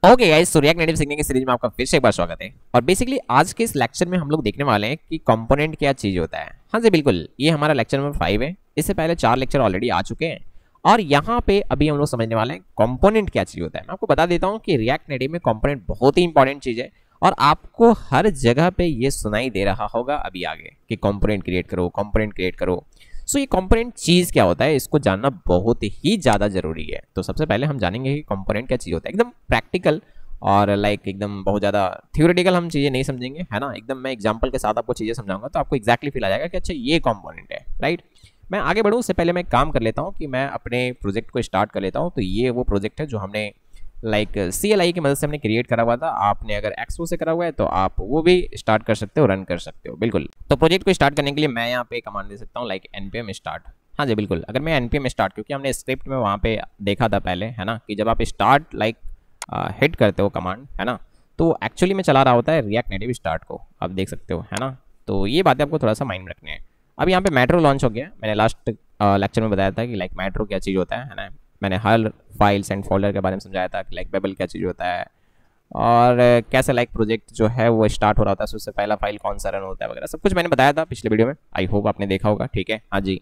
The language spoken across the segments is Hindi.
ओके गाइस, तो रिएक्ट नेटिव सीखने की सीरीज में आपका फिर से एक बार स्वागत है। और बेसिकली आज के इस लेक्चर में हम लोग देखने वाले हैं कि कंपोनेंट क्या चीज़ होता है। हाँ जी बिल्कुल, ये हमारा लेक्चर नंबर 5 है। इससे पहले 4 लेक्चर ऑलरेडी आ चुके हैं और यहाँ पे अभी हम लोग समझने वाले हैं कंपोनेंट क्या चीज़ होता है। मैं आपको बता देता हूँ कि रिएक्ट नेटिव में कंपोनेंट बहुत ही इंपॉर्टेंट चीज़ है और आपको हर जगह पे ये सुनाई दे रहा होगा अभी आगे कि कंपोनेंट क्रिएट करो, कंपोनेंट क्रिएट करो। सो ये कंपोनेंट चीज़ क्या होता है, इसको जानना बहुत ही ज़्यादा जरूरी है। तो सबसे पहले हम जानेंगे कि कंपोनेंट क्या चीज़ होता है, एकदम प्रैक्टिकल और एकदम बहुत ज़्यादा थ्योरेटिकल हम चीज़ें नहीं समझेंगे, है ना। एकदम मैं एग्जांपल के साथ आपको चीज़ें समझाऊंगा तो आपको एक्जैक्टली फील आ जाएगा कि अच्छा ये कंपोनेंट है, राइट। मैं आगे बढ़ूँ उससे पहले मैं काम कर लेता हूँ कि मैं अपने प्रोजेक्ट को स्टार्ट कर लेता हूँ। तो ये वो प्रोजेक्ट है जो हमने CLI की मदद से हमने क्रिएट करा हुआ था। आपने अगर एक्सपो से करा हुआ है तो आप वो भी स्टार्ट कर सकते हो, रन कर सकते हो, बिल्कुल। तो प्रोजेक्ट को स्टार्ट करने के लिए मैं यहाँ पे कमांड दे सकता हूँ npm स्टार्ट। हाँ जी बिल्कुल, अगर मैं npm स्टार्ट, क्योंकि हमने स्क्रिप्ट में वहाँ पे देखा था पहले, है ना, कि जब आप स्टार्ट हिट करते हो कमांड, है ना, तो एक्चुअली में चला रहा होता है रिएक्ट नेटिव स्टार्ट को, आप देख सकते हो, है ना। तो ये बातें आपको थोड़ा सा माइंड में रखनी है। अब यहाँ पे मेट्रो लॉन्च हो गया। मैंने लास्ट लेक्चर में बताया था कि मेट्रो क्या चीज़ होता है ना। मैंने हर फाइल्स एंड फोल्डर के बारे में समझाया था कि बेबल क्या चीज़ होता है और कैसे प्रोजेक्ट जो है वो स्टार्ट हो रहा होता है, उससे पहला फाइल कौन सा रन होता है वगैरह सब कुछ मैंने बताया था पिछले वीडियो में। आई होप आपने देखा होगा, ठीक है। हाँ जी।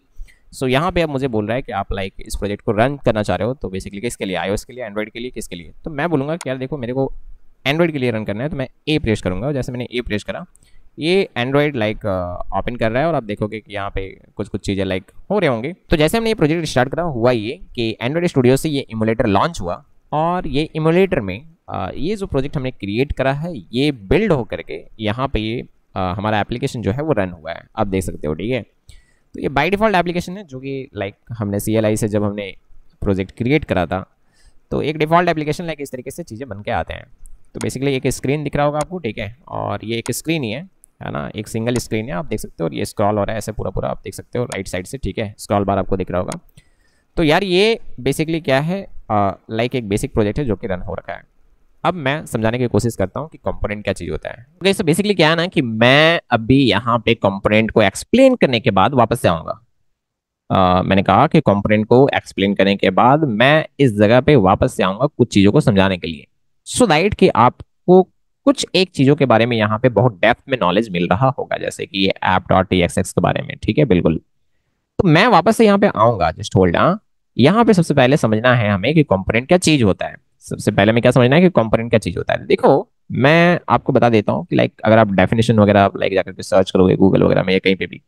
सो यहाँ पे अब मुझे बोल रहा है कि आप इस प्रोजेक्ट को रन करना चाह रहे हो, तो बेसिकली किसके लिए, iOS के लिए, एंड्रॉइड के लिए, किसके लिए। तो मैं बोलूँगा कि यार देखो, मेरे को एंड्रॉइड के लिए रन करना है तो मैं ए प्रेस करूँगा। जैसे मैंने ए प्रेस करा, ये एंड्रॉइड ओपन कर रहा है और आप देखोगे कि यहाँ पे कुछ कुछ चीज़ें हो रहे होंगे। तो जैसे हमने ये प्रोजेक्ट स्टार्ट करा, हुआ ये कि एंड्रॉइड स्टूडियो से ये इमुलेटर लॉन्च हुआ और ये इमुलेटर में ये जो प्रोजेक्ट हमने क्रिएट करा है ये बिल्ड होकर के यहाँ पे ये हमारा एप्लीकेशन जो है वो रन हुआ है, आप देख सकते हो, ठीक है। तो ये बाय डिफ़ॉल्ट एप्लीकेशन है जो कि हमने CLI से जब हमने प्रोजेक्ट क्रिएट करा था, तो एक डिफ़ॉल्ट एप्लीकेशन इस तरीके से चीज़ें बन के आते हैं। तो बेसिकली एक स्क्रीन दिख रहा होगा आपको, ठीक है, और ये एक स्क्रीन ही है ना, एक सिंगल स्क्रीन है, आप देख सकते हो। और ये स्क्रॉल हो रहा है ऐसे पूरा पूरा, आप देख सकते हो राइट साइड से, ठीक है, स्क्रॉल बार आपको दिख रहा होगा। तो यार ये बेसिकली क्या है, एक बेसिक प्रोजेक्ट है जो कि रन हो रखा है। अब मैं समझाने की कोशिश करता हूँ कि कंपोनेंट क्या चीज़ होता है। ओके, सो बेसिकली क्या है ना कि मैं अभी यहाँ पे कंपोनेंट को एक्सप्लेन करने के बाद वापस से आऊँगा। मैंने कहा कि कंपोनेंट को एक्सप्लेन करने के बाद मैं इस जगह पे वापस से आऊँगा कुछ चीज़ों को समझाने के लिए, सो दैट कि आपको कुछ एक चीज़ों के बारे में यहाँ पे बहुत डेप्थ में नॉलेज मिल रहा होगा, जैसे कि ये app.txx के बारे में, ठीक है, बिल्कुल। तो मैं वापस से यहाँ पे आऊँगा, जस्ट होल्ड। यहाँ पे सबसे पहले समझना है हमें कि कंपोनेंट क्या चीज़ होता है। सबसे पहले में क्या समझना है कि कंपोनेंट क्या चीज़ होता है। देखो, मैं आपको बता देता हूँ कि अगर आप डेफिनेशन वगैरह आप जाकर के सर्च करोगे गूगल वगैरह में या कहीं पे भी,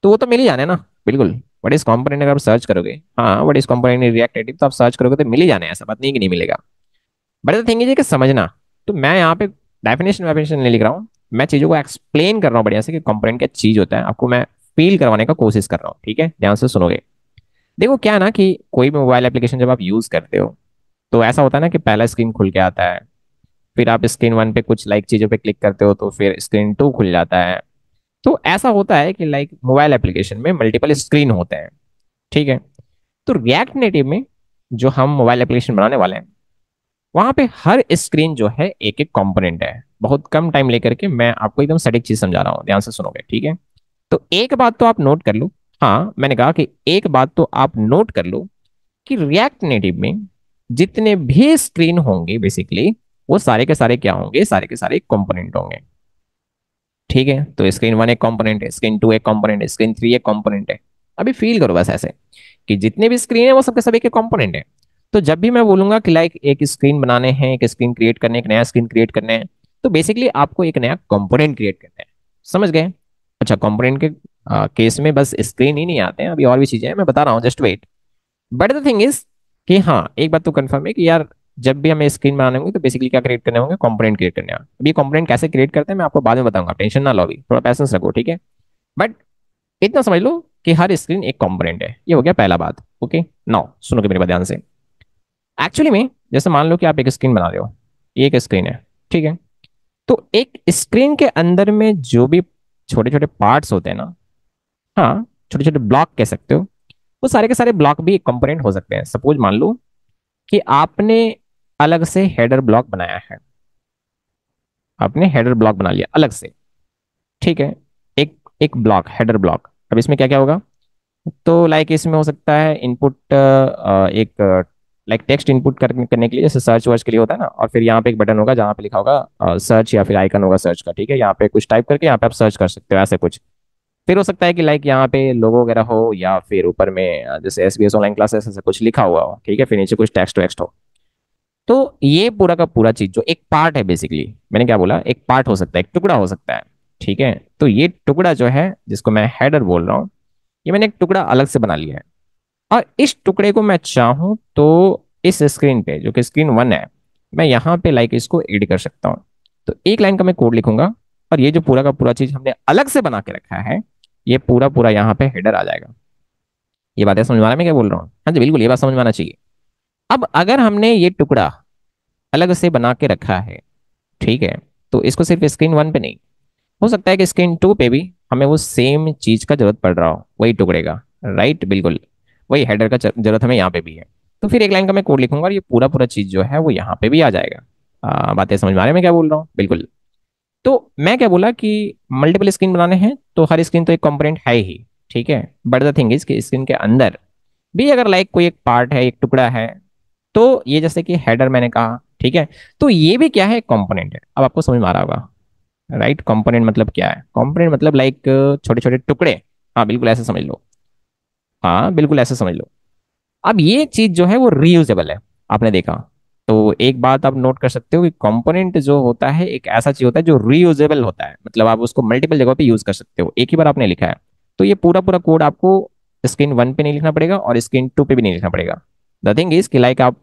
तो वो तो मिल ही जाने ना, बिल्कुल। व्हाट इज कंपोनेंट अगर आप सर्च करोगे, हाँ, what is component in React native, तो आप सर्च करोगे तो मिल ही जाने, ऐसा बात नहीं कि नहीं मिलेगा। बट द थिंग इज कि समझना, तो मैं यहाँ पे डेफिनेशन नहीं लिख रहा हूँ, मैं चीज़ों को एक्सप्लेन कर रहा हूँ बढ़िया से कि कंपोनेंट क्या चीज़ होता है। आपको मैं फील करवाने का कोशिश कर रहा हूँ, ठीक है, ध्यान से सुनोगे। देखो क्या है ना कि कोई भी मोबाइल एप्लीकेशन जब आप यूज़ करते हो तो ऐसा होता है ना कि पहला स्क्रीन खुल के आता है, फिर आप स्क्रीन 1 पे कुछ चीज़ों पे क्लिक करते हो तो फिर स्क्रीन 2 खुल जाता है। तो ऐसा होता है कि मोबाइल एप्लीकेशन में मल्टीपल स्क्रीन होते हैं, ठीक है। तो रिएक्ट नेटिव में जो हम मोबाइल एप्लीकेशन बनाने वाले हैं, वहां पे हर स्क्रीन जो है एक एक कंपोनेंट है। बहुत कम टाइम लेकर के मैं आपको एकदम सटीक चीज समझा रहा हूँ, ध्यान से सुनोगे, ठीक है। तो एक बात तो आप नोट कर लो, हाँ, मैंने कहा कि एक बात तो आप नोट कर लो कि रिएक्ट नेटिव में जितने भी स्क्रीन होंगे बेसिकली वो सारे के सारे क्या होंगे, सारे के सारे कंपोनेंट होंगे, ठीक है। तो स्क्रीन 1 एक कंपोनेंट है, स्क्रीन 2 एक कंपोनेंट है, स्क्रीन 3 एक कंपोनेंट है। अभी फील करो बस ऐसे कि जितने भी स्क्रीन है वो सबके सभी के कंपोनेंट है। तो जब भी मैं बोलूंगा कि एक स्क्रीन बनाने हैं, एक स्क्रीन क्रिएट करने, एक नया स्क्रीन क्रिएट करने हैं, तो बेसिकली आपको एक नया कंपोनेंट क्रिएट करना है, समझ गए। अच्छा, कंपोनेंट के केस में बस स्क्रीन ही नहीं आते हैं, अभी और भी चीजें हैं, मैं बता रहा हूँ, just wait. But the thing is कि हाँ, एक बात तो कंफर्म है कि यार जब भी हमें स्क्रीन बनाने होंगे तो बेसिकली क्या क्रिएट करने होंगे, कंपोनेंट क्रिएट करने होंगे। अभी कंपोनेंट कैसे क्रिएट करते हैं मैं आपको बाद में बताऊंगा, टेंशन ना लो, अभी थोड़ा पैसेंस रखो, ठीक है। बट इतना समझ लो कि हर स्क्रीन एक कंपोनेंट है, ये हो गया पहला बात। ओके, नाउ सुनोगे मेरी बात ध्यान से। एक्चुअली में जैसे मान लो कि आप एक स्क्रीन बना रहे हो, ये एक स्क्रीन है, ठीक है। तो एक स्क्रीन के अंदर में जो भी छोटे छोटे पार्ट्स होते हैं ना, हाँ, छोटे छोटे ब्लॉक कह सकते हो, वो सारे के सारे ब्लॉक भी एक कंपोनेंट हो सकते हैं। सपोज मान लो कि आपने अलग से हेडर ब्लॉक बनाया है, आपने हेडर ब्लॉक बना लिया अलग से, ठीक है, एक एक ब्लॉक, हेडर ब्लॉक। अब इसमें क्या क्या होगा, तो इसमें हो सकता है इनपुट, एक लाइक टेक्स्ट इनपुट करने के लिए, जैसे सर्च वर्च के लिए होता है ना, और फिर यहाँ पे एक बटन होगा जहाँ पे लिखा होगा सर्च, या फिर आइकन होगा सर्च का, ठीक है, यहाँ पे कुछ टाइप करके यहाँ पे आप सर्च कर सकते हो ऐसे कुछ। फिर हो सकता है कि लाइक यहाँ पे लोगो वगैरह हो, या फिर ऊपर में जैसे SBS ऑनलाइन क्लासेस ऐसा कुछ लिखा हुआ हो, ठीक है, फिर नीचे कुछ टेक्स्ट वेक्स्ट हो। तो ये पूरा का पूरा चीज जो एक पार्ट है, बेसिकली मैंने क्या बोला, एक पार्ट हो सकता है, एक टुकड़ा हो सकता है, ठीक है। तो ये टुकड़ा जो है जिसको मैं हेडर बोल रहा हूँ, ये मैंने एक टुकड़ा अलग से बना लिया है। और इस टुकड़े को मैं चाहूँ तो इस स्क्रीन पे, जो कि स्क्रीन 1 है, मैं यहाँ पे लाइक इसको एड कर सकता हूँ। तो एक लाइन का मैं कोड लिखूंगा, और ये जो पूरा का पूरा चीज हमने अलग से बना के रखा है, ये पूरा पूरा यहाँ पे हेडर आ जाएगा। ये बातें समझ में आ रहा है मैं क्या बोल रहा हूँ? हाँ जी बिल्कुल, ये बात समझ में आना चाहिए। अब अगर हमने ये टुकड़ा अलग से बना के रखा है, ठीक है, तो इसको सिर्फ स्क्रीन 1 पे नहीं, हो सकता है कि स्क्रीन 2 पे भी हमें वो सेम चीज का जरूरत पड़ रहा हो, वही टुकड़े का। राइट, बिल्कुल वही हेडर का जरूरत हमें यहाँ पे भी है। तो फिर एक लाइन का मैं कोड लिखूंगा, और ये पूरा पूरा चीज जो है वो यहाँ पे भी आ जाएगा। बातें समझ में आ रही है मैं क्या बोल रहा हूँ? बिल्कुल। तो मैं क्या बोला कि मल्टीपल स्क्रीन बनाने हैं तो हर स्क्रीन तो एक कंपोनेंट है ही, ठीक है, बट द थिंग इज कि स्क्रीन के अंदर भी अगर लाइक कोई एक पार्ट है, एक टुकड़ा है, तो ये जैसे कि हेडर मैंने कहा, ठीक है, तो ये भी क्या है, कंपोनेंट है। अब आपको समझ में आ रहा होगा, राइट? कंपोनेंट मतलब क्या है? कंपोनेंट मतलब लाइक छोटे छोटे टुकड़े। हाँ बिल्कुल ऐसे समझ लो, हाँ बिल्कुल ऐसे समझ लो। अब ये चीज जो है वो रीयूजेबल है, आपने देखा। तो एक बात आप नोट कर सकते हो कि कंपोनेंट जो होता है एक ऐसा चीज होता है जो रीयूजेबल होता है, मतलब आप उसको मल्टीपल जगह पे यूज कर सकते हो, एक ही बार आपने लिखा है। तो ये पूरा पूरा कोड आपको स्क्रीन 1 पे नहीं लिखना पड़ेगा, और स्क्रीन 2 पे भी नहीं लिखना पड़ेगा। द थिंग इज कि लाइक आप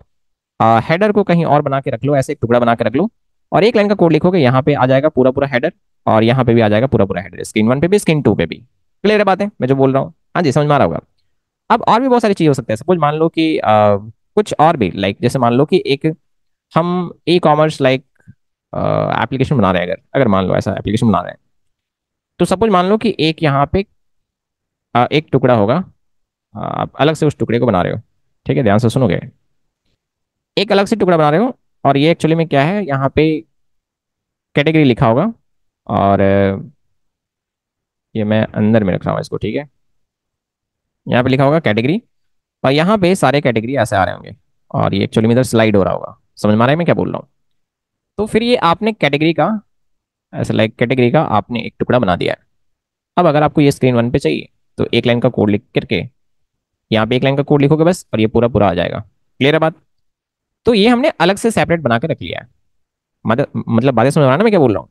हेडर को कहीं और बना के रख लो, ऐसे एक टुकड़ा बना के रख लो, और एक लाइन का कोड लिखोगे, यहाँ पे आ जाएगा पूरा पूरा हेडर, और यहाँ पे भी आ जाएगा पूरा पूरा हेडर, स्क्रीन 1 पे भी स्क्रीन 2 पे भी। क्लियर है बातें मैं जो बोल रहा हूँ? हाँ जी, समझ में आ रहा होगा। अब और भी बहुत सारी चीजें हो सकती है, सपोज मान लो कि कुछ और भी, लाइक जैसे मान लो कि एक हम ई-कॉमर्स लाइक एप्लीकेशन बना रहे हैं, अगर अगर मान लो ऐसा एप्लीकेशन बना रहे हैं, तो सपोज मान लो कि एक यहाँ पे एक टुकड़ा होगा, आप अलग से उस टुकड़े को बना रहे हो, ठीक है, ध्यान से सुनोगे। एक अलग से टुकड़ा बना रहे हो, और ये एक्चुअली में क्या है, यहाँ पे कैटेगरी लिखा होगा, और ये मैं अंदर में रख रहा हूँ इसको, ठीक है, यहाँ पे लिखा होगा कैटेगरी, और यहाँ पे सारे कैटेगरी ऐसे आ रहे होंगे, और ये एक्चुअली में इधर स्लाइड हो रहा होगा। समझ में आ रहा है मैं क्या बोल रहा हूँ? तो फिर ये आपने कैटेगरी का, ऐसे लाइक कैटेगरी का आपने एक टुकड़ा बना दिया है। अब अगर आपको ये स्क्रीन 1 पे चाहिए, तो एक लाइन का कोड लिख करके यहाँ पे एक लाइन का कोड लिखोगे बस, और ये पूरा पूरा आ जाएगा। क्लियर है बात? तो ये हमने अलग से सेपरेट बना के रख लिया है। मतलब बातें समझ आ रहा है ना मैं क्या बोल रहा हूँ?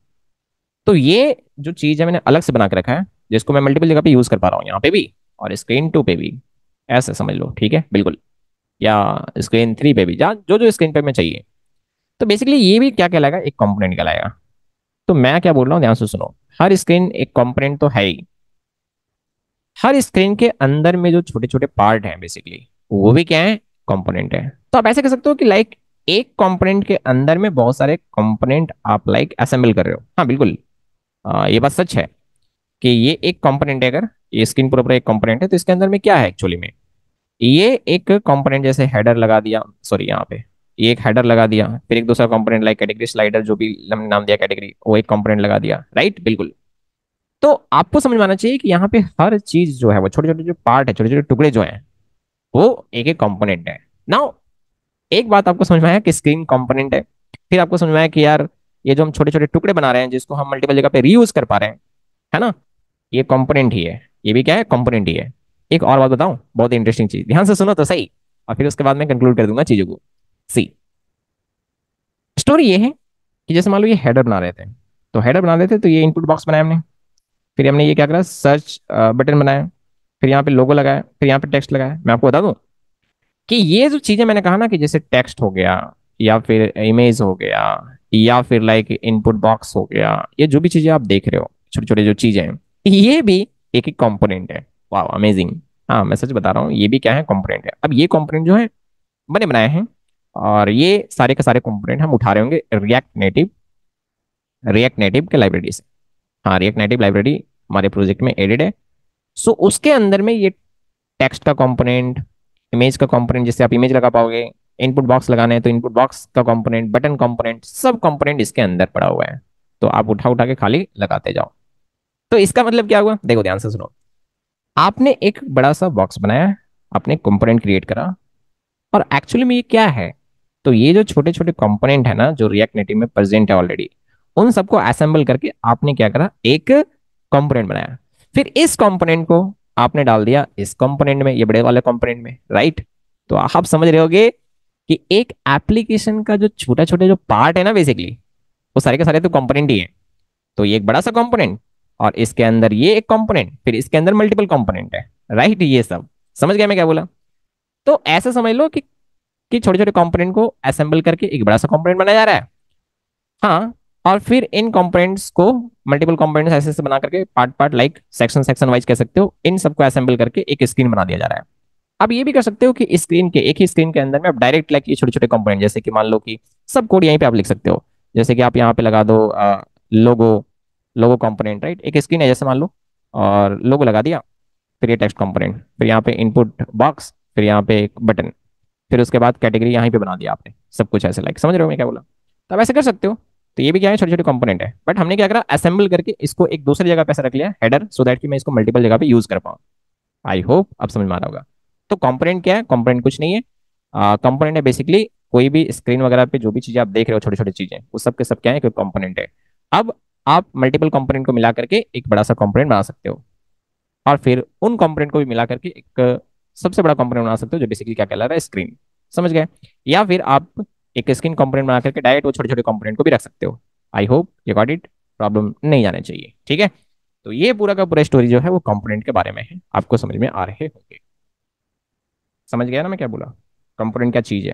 तो ये जो चीज़ है मैंने अलग से बना के रखा है, जिसको मैं मल्टीपल जगह पे यूज कर पा रहा हूँ, यहाँ पे भी और स्क्रीन 2 पे भी, ऐसे समझ लो, ठीक है, बिल्कुल। या स्क्रीन 3 पे भी, जहाँ जो जो स्क्रीन पे में चाहिए। तो बेसिकली ये भी क्या कहलाएगा, एक कंपोनेंट कहलाएगा। तो मैं क्या बोल रहा हूँ, ध्यान से सुनो। हर स्क्रीन एक कंपोनेंट तो है ही, हर स्क्रीन के अंदर में जो छोटे छोटे पार्ट हैं बेसिकली, वो भी क्या है, कंपोनेंट है। तो आप ऐसे कह सकते हो कि लाइक एक कंपोनेंट के अंदर में बहुत सारे कंपोनेंट आप लाइक असेंबल कर रहे हो। हाँ बिल्कुल, ये बात सच है कि ये एक कंपोनेंट है। अगर ये स्क्रीन पूरा पूरा एक कंपोनेंट है, तो इसके अंदर में क्या है एक्चुअली में, ये एक कंपोनेंट जैसे हेडर लगा दिया, सॉरी यहाँ पे ये एक हेडर लगा दिया, फिर एक दूसरा कंपोनेंट लाइक कैटेगरी स्लाइडर, जो भी हमने नाम दिया कैटेगरी, वो एक कंपोनेंट लगा दिया। राइट, बिल्कुल। तो आपको समझ में आना चाहिए कि यहाँ पे हर चीज जो है, वो छोटे छोटे जो पार्ट है, छोटे छोटे टुकड़े जो हैं, वो एक एक कंपोनेंट है। नाउ एक बात आपको समझ में आया कि स्क्रीन कंपोनेंट है, फिर आपको समझ में आया कि यार ये जो हम छोटे छोटे टुकड़े बना रहे हैं, जिसको हम मल्टीपल जगह पे रीयूज कर पा रहे हैं, है ना, ये कंपोनेंट ही है, ये भी क्या है, कंपोनेंट ही है। एक और बात बताऊं, बहुत ही इंटरेस्टिंग चीज, ध्यान से सुनो तो सही, और फिर उसके बाद मैं कंक्लूड कर दूंगा चीजों को। सी, स्टोरी ये है कि जैसे मान लो ये हेडर बना रहे थे, तो हेडर बना रहे थे तो ये इनपुट बॉक्स बनाया हमने, फिर हमने ये क्या करा, सर्च बटन बनाया, फिर यहाँ पे लोगो लगाया, फिर यहाँ पे टेक्स्ट लगाया। मैं आपको बता दूं कि ये जो चीजें मैंने कहा ना, कि जैसे टेक्स्ट हो गया, या फिर इमेज हो गया, या फिर लाइक इनपुट बॉक्स हो गया, ये जो भी चीजें आप देख रहे हो, छोटी छोटी जो चीजें हैं, ये भी एक एक कंपोनेंट है। वाह, अमेजिंग। हाँ मैं सच बता रहा हूँ, ये भी क्या है, कंपोनेंट है। अब ये कंपोनेंट जो है बने बनाए हैं, और ये सारे के सारे कंपोनेंट हम उठा रहे होंगे रिएक्ट नेटिव के लाइब्रेरी से। हाँ, रिएक्ट नेटिव लाइब्रेरी हमारे प्रोजेक्ट में एडेड है। सो उसके अंदर में ये टेक्स्ट का कंपोनेंट, इमेज का कंपोनेंट जिससे आप इमेज लगा पाओगे, इनपुट बॉक्स लगाना है तो इनपुट बॉक्स का कंपोनेंट, बटन कंपोनेंट, सब कंपोनेंट इसके अंदर पड़ा हुआ है। तो आप उठा उठा के खाली लगाते जाओ। तो इसका मतलब क्या हुआ, देखो ध्यान से सुनो। आपने एक बड़ा सा बॉक्स बनाया, आपने कंपोनेंट क्रिएट करा, और एक्चुअली में ये क्या है? तो ये जो छोटे छोटे कंपोनेंट है ना, जो रिएक्ट नेटिव में प्रेजेंट है ऑलरेडी, उन सबको असेंबल करके आपने क्या करा, एक कंपोनेंट बनाया। फिर इस कंपोनेंट को आपने डाल दिया इस कंपोनेंट में, ये बड़े वाले कंपोनेंट में, राइट? तो आप समझ रहे होगे कि एक एप्लीकेशन का जो छोटा छोटे जो पार्ट है ना, बेसिकली वो सारे के सारे तो कंपोनेंट ही है। तो ये एक बड़ा सा कंपोनेंट, और इसके अंदर ये एक कंपोनेंट, फिर इसके अंदर मल्टीपल कंपोनेंट है, राइट? ये सब समझ गया मैं क्या बोला? तो ऐसा समझ लो कि छोटे छोटे कंपोनेंट को असेंबल करके एक बड़ा सा कंपोनेंट बनाया जा रहा है। हाँ, और फिर इन कंपोनेंट्स को, मल्टीपल कंपोनेंट्स ऐसे ऐसे बना करके, part part like section section wise कह सकते हो, इन सबको असेंबल करके एक स्क्रीन बना दिया जा रहा है। अब ये भी कर सकते हो कि स्क्रीन के, एक ही स्क्रीन के अंदर में आप डायरेक्ट लाइक ये छोटे छोटे कंपोनेंट, जैसे कि मान लो कि सब कोड यहीं पे आप लिख सकते हो। जैसे कि आप यहाँ पे लगा दो लोगो, लोगो कंपोनेंट, राइट? एक स्क्रीन है जैसे मान लो, और लोगो लगा दिया, फिर ये टेक्स्ट कंपोनेंट, फिर यहाँ पे इनपुट बॉक्स, फिर यहाँ पे एक बटन, फिर उसके बाद कैटेगरी यहाँ पे बना दिया आपने, सब कुछ ऐसे लाइक, समझ रहे हो मैं क्या बोला? तो आप ऐसे कर सकते हो। तो ये भी क्या है, छोटे छोटे कंपोनेंट है, बट हमने क्या करा, असेंबल करके इसको एक दूसरी जगह पे ऐसे रख लिया हेडर, सो दैट कि मैं इसको मल्टीपल जगह पे यूज कर पाऊँ। आई होप अब समझ में आ रहा होगा। तो कंपोनेंट क्या है? कंपोनेंट कुछ नहीं है, कंपोनेंट है बेसिकली कोई भी स्क्रीन वगैरह पे जो भी चीजें आप देख रहे हो, छोटी छोटी चीजें, वो सब के सब क्या है, कोई कंपोनेंट है। अब आप मल्टीपल कंपोनेंट को मिला करके एक बड़ा सा कंपोनेंट बना सकते हो, और फिर उन कंपोनेंट को भी मिला करके एक सबसे बड़ा कंपोनेंट बना सकते हो, जो बेसिकली क्या कहला रहा है, स्क्रीन। समझ गए? या फिर आप एक स्क्रीन कंपोनेंट बना करके डायरेक्ट वो छोटे छोटे कंपोनेंट को भी रख सकते हो। आई होप ये गॉट इट, प्रॉब्लम नहीं आने चाहिए, ठीक है? तो ये पूरा का पूरा स्टोरी जो है वो कंपोनेंट के बारे में है, आपको समझ में आ रहे होंगे। समझ गया ना मैं क्या बोला, कंपोनेंट क्या चीज है?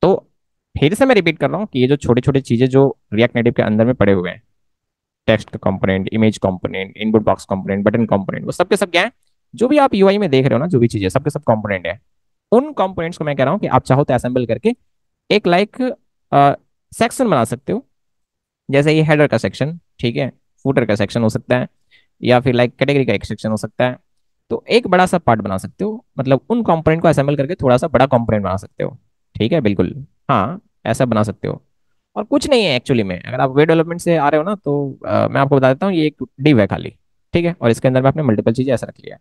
तो फिर से मैं रिपीट कर रहा हूँ कि ये जो छोटे छोटे चीजें जो रिएक्ट नेटिव के अंदर में पड़े हुए हैं, टेक्स्ट का component, image component, input box component, button component, वो सब के सब क्या है, जो भी आप यूआई में देख रहे हो ना, जो भी चीजें, सबके सब कंपोनेंट है। उन कंपोनेंट्स को मैं कह रहा हूँ कि आप चाहो तो असेंबल करके एक लाइक सेक्शन बना सकते हो। जैसे ये हेडर का सेक्शन, ठीक है, फूटर का सेक्शन हो सकता है, या फिर लाइक कैटेगरी का एक सेक्शन हो सकता है। तो एक बड़ा सा पार्ट बना सकते हो, मतलब उन कंपोनेंट को असेंबल करके थोड़ा सा बड़ा कंपोनेंट बना सकते हो। ठीक है, बिल्कुल, हाँ, ऐसा बना सकते हो। और कुछ नहीं है एक्चुअली में, अगर आप वेब डेवलपमेंट से आ रहे हो ना, तो मैं आपको बता देता हूँ, ये एक डिव है खाली। ठीक है, और इसके अंदर में आपने मल्टीपल चीजें ऐसा रख लिया है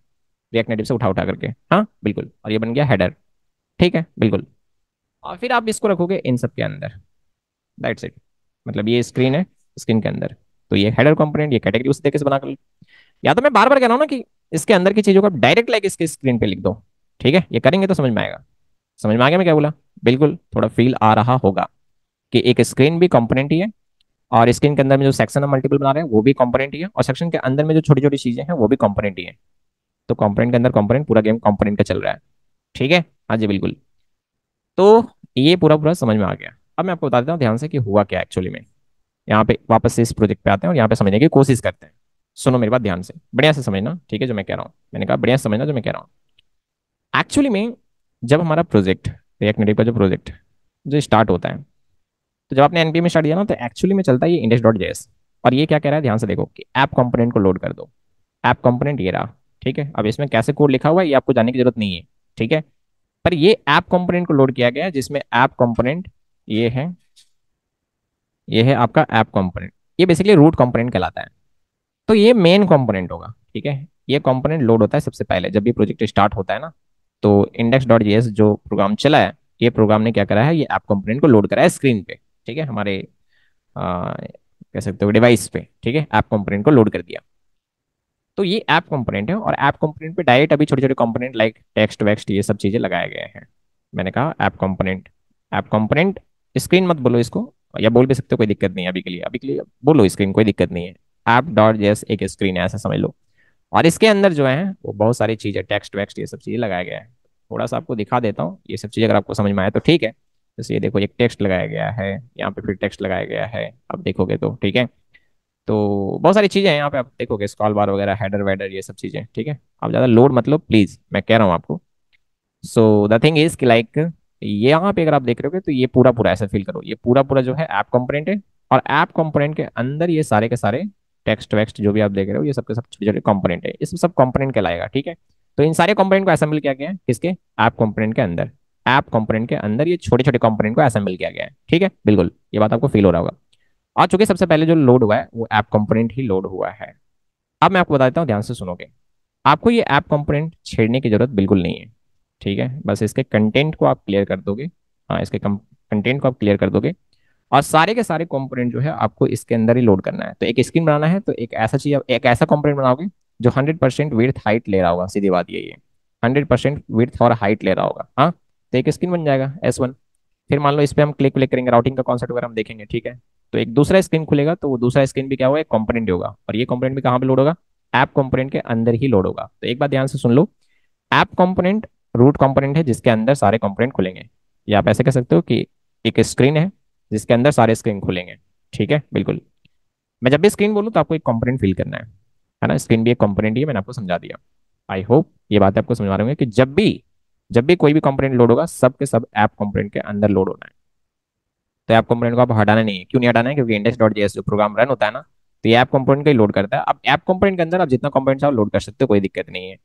रिएक्ट नेटिव से उठा उठा करके, हाँ बिल्कुल, और ये बन गया हेडर। ठीक है, बिल्कुल। और फिर आप इसको रखोगे इन सब के अंदर, दैट्स इट। मतलब ये स्क्रीन है, स्क्रीन के अंदर तो ये हेडर कंपोनेंट, ये कैटेगरी उस तरीके से बना कर। या तो मैं बार बार कह रहा हूँ ना कि इसके अंदर की चीजों को आप डायरेक्ट लाइक इसके स्क्रीन पे लिख दो। ठीक है, ये करेंगे तो समझ में आएगा। समझ में आ गया मैं क्या बोला? बिल्कुल, थोड़ा फील आ रहा होगा कि एक स्क्रीन भी कंपोनेंट ही है, और स्क्रीन के अंदर में जो सेक्शन हम मल्टीपल बना रहे हैं वो भी कंपोनेंट ही है, और सेक्शन के अंदर में जो छोटी छोटी चीजें हैं वो भी कंपोनेंट ही है। तो कंपोनेंट के अंदर कंपोनेंट, पूरा गेम कंपोनेंट का चल रहा है। ठीक है, हाँ जी बिल्कुल। तो ये पूरा पूरा समझ में आ गया। अब मैं आपको बता देता हूँ ध्यान से कि हुआ क्या एक्चुअली में। यहाँ पे वापस से इस प्रोजेक्ट पे आते हैं और यहाँ पे समझने की कोशिश करते हैं। सुनो मेरी बात ध्यान से, बढ़िया से समझना, ठीक है? जो मैं कह रहा हूँ, मैंने कहा बढ़िया से समझना जो मैं कह रहा हूँ। एक्चुअली में जब हमारा प्रोजेक्ट, रिएक्ट नेटिव का जो प्रोजेक्ट जो स्टार्ट होता है, तो जब आपने एनपीएम में स्टार्ट किया ना, तो एक्चुअली में चलता है ये index.js। और ये क्या कह रहा है, ध्यान से देखो, कि ऐप कंपोनेंट को लोड कर दो। ऐप कंपोनेंट ये रहा। ठीक है, अब इसमें कैसे कोड लिखा हुआ है ये आपको जानने की जरूरत नहीं है। ठीक है, पर ये ऐप कंपोनेंट को लोड किया गया है, जिसमें ऐप कंपोनेंट ये है, ये है आपका ऐप कंपोनेंट। ये बेसिकली रूट कंपोनेंट कहलाता है। तो ये मेन कंपोनेंट होगा। ठीक है, ये कंपोनेंट लोड होता है सबसे पहले जब भी प्रोजेक्ट स्टार्ट होता है ना। तो index.js जो प्रोग्राम चला है, ये प्रोग्राम ने क्या करा है, ये ऐप कंपोनेंट को लोड करा है स्क्रीन पे। ठीक है, हमारे कह सकते हो डिवाइस पे। ठीक है, ऐप कंपोनेंट को लोड कर दिया। तो ये ऐप कंपोनेंट है, और ऐप कंपोनेंट पे डायरेक्ट अभी छोटे छोटे कंपोनेंट लाइक टेक्स्ट वेक्स्ट ये सब चीजें लगाए गए हैं। मैंने कहा app component, app component, screen मत बोलो इसको, या बोल भी सकते हो, कोई दिक्कत नहीं है अभी के लिए, अभी के लिए बोलो स्क्रीन, कोई दिक्कत नहीं है। ऐप डॉट जेएस एक स्क्रीन है, ऐसा समझ लो। और इसके अंदर जो है वो बहुत सारी चीजें, टेक्स्ट वेक्स्ट ये सब चीजें लगाया गया है। थोड़ा सा आपको दिखा देता हूँ ये सब चीजें, अगर आपको समझ में आए तो ठीक है। जैसे ये देखो, एक टेक्स्ट लगाया गया है यहाँ पे, फिर टेक्स्ट लगाया गया है, अब देखोगे तो ठीक है। तो बहुत सारी चीजें हैं यहाँ पे, आप देखोगे स्क्रॉल बार वगैरह, हेडर वेडर ये सब चीजें। ठीक है, आप ज्यादा लोड मत लो प्लीज, मैं कह रहा हूँ आपको। सो द थिंग इज कि लाइक, ये यहाँ पे अगर आप देख रहे हो तो ये पूरा पूरा ऐसा फील करो, ये पूरा पूरा जो है ऐप कंपोनेंट है। और ऐप कंपोनेंट के अंदर ये सारे के सारे टेक्स्ट वेक्स्ट जो भी आप देख रहे हो, ये सब के सब छोटे छोटे कंपोनेंट है, इसमें सब कंपोनेंट कहलाएगा। ठीक है, तो इन सारे कंपोनेंट को असेंबल किया गया है किसके, ऐप कंपोनेंट के अंदर। ऐप कंपोनेंट के अंदर ये छोटे छोटे कंपोनेंट को असेंबल किया गया है। ठीक है, बिल्कुल, ये बात आपको फील हो रहा होगा। आ चुके, सबसे पहले जो लोड हुआ है वो ऐप कंपोनेंट ही लोड हुआ है। अब मैं आपको बता देता हूँ, ध्यान से सुनोगे। आपको ये ऐप कंपोनेंट छेड़ने की जरूरत बिल्कुल नहीं है। ठीक है, बस इसके कंटेंट को आप क्लियर कर दोगे। हाँ, इसके कंटेंट को आप क्लियर कर दोगे और सारे के सारे कंपोनेंट जो है आपको इसके अंदर ही लोड करना है। तो एक स्क्रीन बनाना है तो एक ऐसा चीज, एक ऐसा कंपोनेंट बनाओगे जो 100% विड्थ हाइट ले रहा होगा। सीधी बात यही है, 100% विड्थ और हाइट ले रहा होगा। हाँ, तो एक स्क्रीन बन जाएगा S1। फिर मान लो इस पर हम क्लिक क्लिक करेंगे, राउटिंग का कॉन्सेप्ट वगैरह हम देखेंगे, ठीक है। तो एक दूसरा स्क्रीन खुलेगा, तो वो दूसरा स्क्रीन भी क्या होगा, एक कंपोनेंट होगा, और ये कंपोनेंट भी कहाँ पे लोड होगा, ऐप कंपोनेंट के अंदर ही लोड होगा। तो एक बात ध्यान से सुन लो, ऐप कंपोनेंट रूट कंपोनेंट है जिसके अंदर सारे कंपोनेंट खुलेंगे, या आप ऐसे कह सकते हो कि एक स्क्रीन है जिसके अंदर सारे स्क्रीन खुलेंगे। ठीक है, बिल्कुल। मैं जब भी स्क्रीन बोलूँ तो आपको एक कंपोनेंट फिल करना है ना। स्क्रीन भी एक कंपोनेंट ही है, मैंने आपको समझा दिया। आई होप ये बात आपको समझ आ रही होंगी कि जब भी कोई भी कंपोनेंट लोड होगा, सब के सब ऐप कंपोनेंट के अंदर लोड होना है। तो ऐप कंपोनेंट को आप हटाना नहीं है। क्यों नहीं हटाना है, क्योंकि इंडेक्स डॉट जेएस जो प्रोग्राम रन होता है ना, तो ये ऐप कंपोनेंट का ही लोड करता है। अब ऐप कंपोनेंट के अंदर आप जितना कंपोनेंट चाहो लोड कर सकते हो, कोई दिक्कत नहीं है।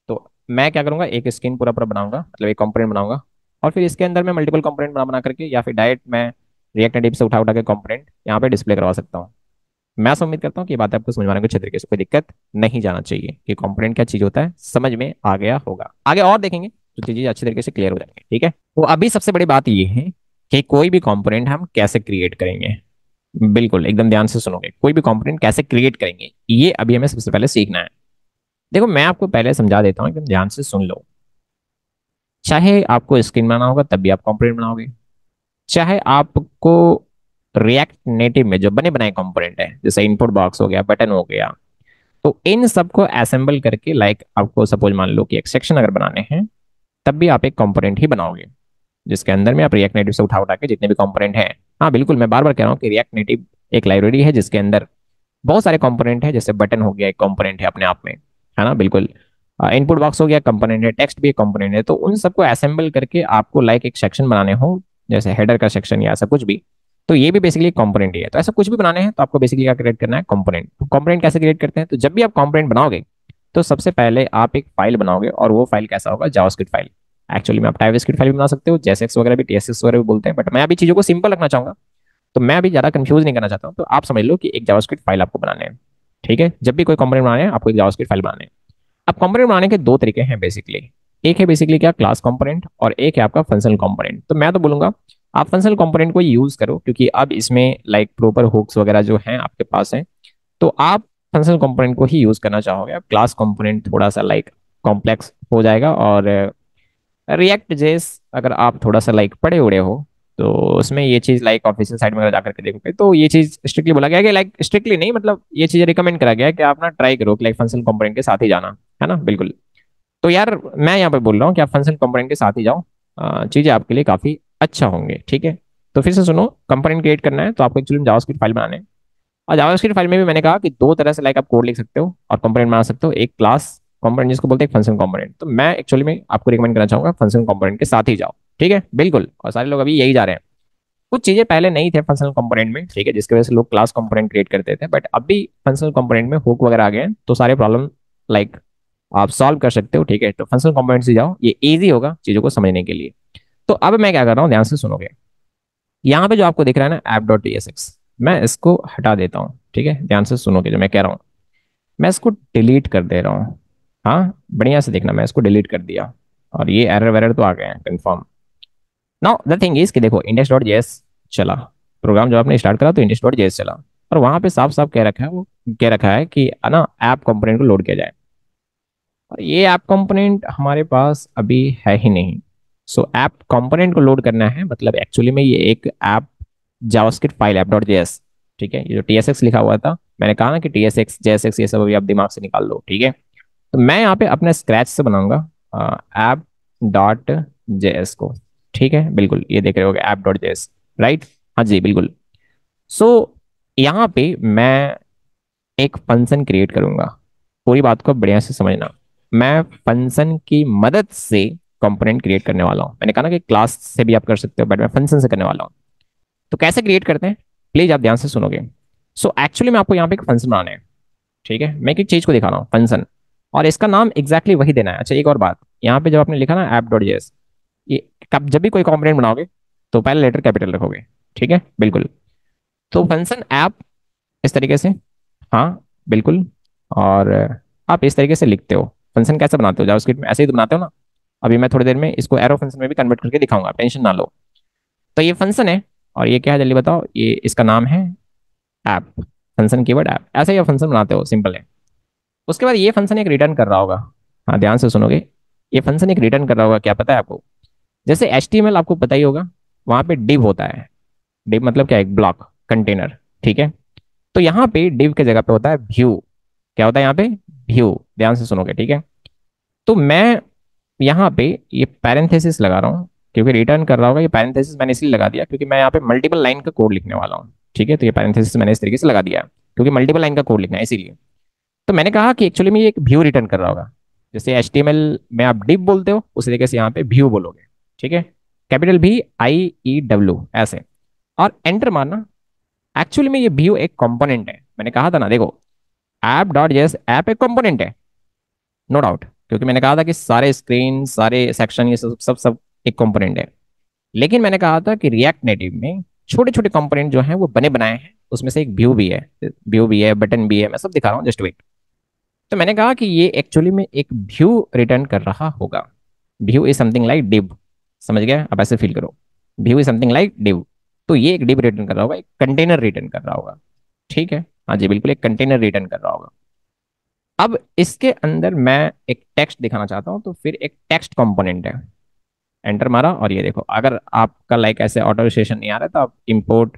तो मैं क्या करूंगा, एक स्क्रीन पूरा पूरा बनाऊंगा, मतलब एक कंपोनेंट बनाऊंगा, और फिर इसके अंदर मैं मल्टीपल कंपोनेंट बना बना करके, या फिर डायरेक्ट मैं रिएक्ट नेटिव से उठा उठा के कंपोनेंट यहाँ पे डिस्प्ले करवा सकता हूँ। मैं ऐसा उम्मीद करता हूँ कि ये बात आपको समझ में आने को अच्छे तरीके से, कोई दिक्कत नहीं जाना चाहिए कि कंपोनेंट क्या चीज होता है, समझ में आ गया होगा। आगे और देखेंगे तो चीजें अच्छे तरीके से क्लियर हो जाएंगे। ठीक है, तो अभी सबसे बड़ी बात ये है कि कोई भी कंपोनेंट हम कैसे क्रिएट करेंगे। बिल्कुल एकदम ध्यान से सुनोगे, कोई भी कंपोनेंट कैसे क्रिएट करेंगे ये अभी हमें सबसे पहले सीखना है। देखो मैं आपको पहले समझा देता हूँ, एकदम ध्यान से सुन लो। चाहे आपको स्क्रीन बनाना होगा तब भी आप कंपोनेंट बनाओगे, चाहे आपको रिएक्ट नेटिव में जो बने बनाए कंपोनेंट है, जैसे इनपुट बॉक्स हो गया, बटन हो गया, तो इन सबको असेंबल करके, लाइक आपको सपोज मान लो कि एक सेक्शन अगर बनाने हैं, तब भी आप एक कंपोनेंट ही बनाओगे जिसके अंदर में आप रिएक्ट नेटिव से उठा उठा के जितने भी कंपोनेंट हैं। हाँ बिल्कुल, मैं बार बार कह रहा हूँ कि रिएक्ट नेटिव एक लाइब्रेरी है जिसके अंदर बहुत सारे कंपोनेंट है। जैसे बटन हो गया एक कंपोनेंट है अपने आप में, है ना, बिल्कुल। इनपुट बॉक्स हो गया कंपोनेंट है, टेक्स्ट भी एक कंपोनेंट है। तो उन सबको असेंबल करके आपको लाइक एक सेक्शन बनाने हो, जैसे हेडर का सेक्शन या ऐसा कुछ भी, तो ये भी बेसिकली कंपोनेंट ही है। तो ऐसा कुछ भी बनाने हैं तो आपको बेसिकली क्या क्रिएट करना है, कंपोनेंट। तो कंपोनेंट कैसे क्रिएट करते हैं, तो जब भी आप कंपोनेंट बनाओगे तो सबसे पहले आप एक फाइल बनाओगे, और वो फाइल कैसा होगा, जावास्क्रिप्ट फाइल। एक्चुअली में आप टाइपस्क्रिप्ट फाइल भी बना सकते हो, जेएसएक्स वगैरह भी, टीएसएक्स वगैरह भी बोलते हैं, बट मैं अभी चीजों को सिंपल रखना चाहूंगा, तो मैं अभी ज्यादा कंफ्यूज नहीं करना चाहता हूँ। तो आप समझ लो कि एक जावास्क्रिप्ट फाइल आपको बनाने हैं। ठीक है, जब भी कोई कंपोनेंट बनाने हैं आपको एक जावास्क्रिप्ट फाइल बनाने हैं। अब कंपोनेंट बनाने के दो तरीके हैं बेसिकली। एक है बेसिकली क्या, क्लास कंपोनेंट, और एक है आपका फंक्शनल कंपोनेंट। तो मैं तो बोलूंगा आप फंक्शनल कंपोनेंट को यूज करो, क्योंकि अब इसमें लाइक प्रॉपर हुक्स वगैरह जो हैं आपके पास हैं, तो आप फंक्शनल कंपोनेंट को ही यूज करना चाहोगे। अब क्लास कंपोनेंट थोड़ा सा लाइक कॉम्प्लेक्स हो जाएगा, और रिएक्ट जेस अगर आप थोड़ा सा लाइक पढ़े उड़े हो, तो उसमें ये चीज लाइक ऑफिशियल साइट में अगर जाकर के देखोगे तो ये चीज स्ट्रिक्टली बोला गया है कि लाइक स्ट्रिक्टली नहीं, मतलब ये चीज रिकमेंड करा गया है कि आप ना ट्राई करो कि लाइक फंक्शनल कंपोनेंट के साथ ही जाना, है ना, बिल्कुल। तो यार मैं यहाँ पे बोल रहा हूँ कि आप फंक्शनल कंपोनेंट के साथ ही जाओ, चीजें आपके लिए काफी अच्छा होंगे। ठीक है, तो फिर से सुनो, कंपोनेंट क्रिएट करना है तो आपको एक्चुअली जावास्क्रिप्ट फाइल बनाने हैं। और जावास्क्रिप्ट फाइल में भी मैंने कहा कि दो तरह से लाइक आप कोड लिख सकते हो और कंपोनेंट बना सकते हो, एक क्लास कंपोनेंट जिसको बोलते हैं फंक्शन कंपोनेंट। तो मैं एक्चुअली में आपको रिकमेंड करना चाहूंगा फंक्शन कंपोनेंट के साथ ही जाओ। ठीक है, बिल्कुल, और सारे लोग अभी यही जा रहे हैं। कुछ चीजें पहले नहीं थे फंक्शनल कंपोनेंट में, ठीक है, जिसकी वजह से लोग क्लास कंपोनेंट क्रिएट करते थे, बट अभी फंक्शनल कंपोनेंट में हुक वगैरह आ गए हैं, तो सारे प्रॉब्लम लाइक आप सॉल्व कर सकते हो। ठीक है, तो फंक्शनल कंपोनेंट से जाओ, ये इजी होगा चीजों को समझने के लिए। तो अब मैं क्या कर रहा हूँ, ध्यान से सुनोगे। यहाँ पे जो आपको दिख रहा है ना, app.tsx, मैं इसको हटा देता हूँ। ठीक है, ध्यान से सुनोगे जो मैं कह रहा हूँ, मैं इसको डिलीट कर दे रहा हूँ। हाँ, बढ़िया से देखना, मैं इसको डिलीट कर दिया, और ये एरर वेरर तो आ गए हैं confirm. Now the thing is कि देखो index.js चला, प्रोग्राम जब आपने स्टार्ट करा तो index.js चला, और वहां पे साफ साफ कह रखा है, वो कह रखा है कि ना ऐप कंपोनेंट को लोड किया जाए, और ये ऐप कंपोनेंट हमारे पास अभी है ही नहीं। सो ऐप कंपोनेंट को लोड करना है, मतलब एक्चुअली में ये एक ऐप जावास्क्रिप्ट फाइल ऐप.js। ठीक है, ये जो tsx लिखा हुआ था, मैंने कहा ना कि tsx jsx ये सब अभी आप दिमाग से निकाल लो। ठीक है, तो मैं यहाँ पे अपने स्क्रैच से बनाऊंगा ऐप डॉट जेएस को। ठीक है, बिल्कुल, ये देख रहे हो ऐप डॉट जेएस, राइट। हाँ जी, बिल्कुल। सो यहाँ पे मैं एक फंक्शन क्रिएट करूंगा। पूरी बात को बढ़िया से समझना, मैं फंक्शन की मदद से कंपोनेंट क्रिएट करने वाला हूँ। मैंने कहा ना कि क्लास से भी आप कर सकते हो, बट मैं फंक्शन से करने वाला हूँ। तो कैसे क्रिएट करते हैं, प्लीज आप ध्यान से सुनोगे। सो एक्चुअली मैं आपको यहाँ पे एक फंक्शन बनाना है। ठीक है, मैं एक चीज को दिखा रहा हूँ, फंक्शन, और इसका नाम एग्जैक्टली वही देना है। अच्छा, एक और बात, यहाँ पे जब आपने लिखा ना app.js, ये कब जब भी कोई कंपोनेंट बनाओगे तो पहले लेटर कैपिटल रखोगे। ठीक है, बिल्कुल। तो फंक्शन ऐप इस तरीके से, हाँ बिल्कुल, और आप इस तरीके से लिखते हो। फंक्शन कैसे बनाते हो, जावास्क्रिप्ट में ऐसे ही तो बनाते हो ना। अभी मैं थोड़ी देर में इसको एरो फंक्शन में भी कन्वर्ट करके दिखाऊंगा, टेंशन ना लो। तो ये फंक्शन है, और ये क्या है जल्दी बताओ, ये इसका नाम है ऐप। फंक्शन कीवर्ड ऐप, ऐसे ही आप फंक्शन बनाते हो, सिंपल है। उसके बाद ये फंक्शन एक रिटर्न कर रहा होगा। हाँ, ध्यान से सुनोगे। ये फंक्शन एक रिटर्न कर रहा होगा, क्या पता है आपको? जैसे HTML आपको पता ही होगा, वहां पे div होता है। div मतलब क्या है? एक ब्लॉक कंटेनर, ठीक है। तो यहाँ पे div के जगह पे होता है व्यू। क्या होता है यहाँ पे? व्यू। ध्यान से सुनोगे, ठीक है। तो मैं यहाँ पे ये पैरेंथेसिस लगा रहा हूँ, क्योंकि रिटर्न कर रहा होगा। ये पैरेंथेसिस मैंने इसलिए लगा दिया क्योंकि मैं यहाँ पे मल्टीपल लाइन का कोड लिखने वाला हूँ, ठीक है। तो ये पैरेंथेसिस मैंने इस तरीके से लगा दिया क्योंकि मल्टीपल लाइन का कोड लिखना है, इसीलिए। तो मैंने कहा कि एक्चुअली में ये एक व्यू रिटर्न कर रहा होगा। जैसे HTML में आप div बोलते हो, उसी तरीके से यहाँ पे व्यू बोलोगे, ठीक है। कैपिटल VIEW ऐसे, और एंटर मारना। एक्चुअली में ये व्यू एक कंपोनेंट है, मैंने कहा था ना, देखो। ऐप डॉट जेएस ऐप एक कंपोनेंट है, नो डाउट, क्योंकि मैंने कहा था कि सारे स्क्रीन, सारे सेक्शन, ये सब सब सब एक कंपोनेंट है। लेकिन मैंने कहा था कि रिएक्ट नेटिव में छोटे छोटे कंपोनेंट जो हैं वो बने बनाए हैं, उसमें से एक व्यू भी है। व्यू भी है, बटन भी है, मैं सब दिखा रहा हूँ, जस्ट वेट। तो मैंने कहा कि ये एक्चुअली में एक व्यू रिटर्न कर रहा होगा। View is something like div, समझ गया? अब ऐसे फील करो, view is something like div. तो ये एक डिव रिटर्न कर रहा होगा, एक कंटेनर रिटर्न कर रहा होगा, ठीक है। हाँ जी, बिल्कुल एक कंटेनर रिटर्न कर रहा होगा। अब इसके अंदर मैं एक टेक्स्ट दिखाना चाहता हूँ, तो फिर एक टेक्स्ट कंपोनेंट है। एंटर मारा, और ये देखो, अगर आपका लाइक ऐसे ऑटो स्टेशन नहीं आ रहा है, तो आप import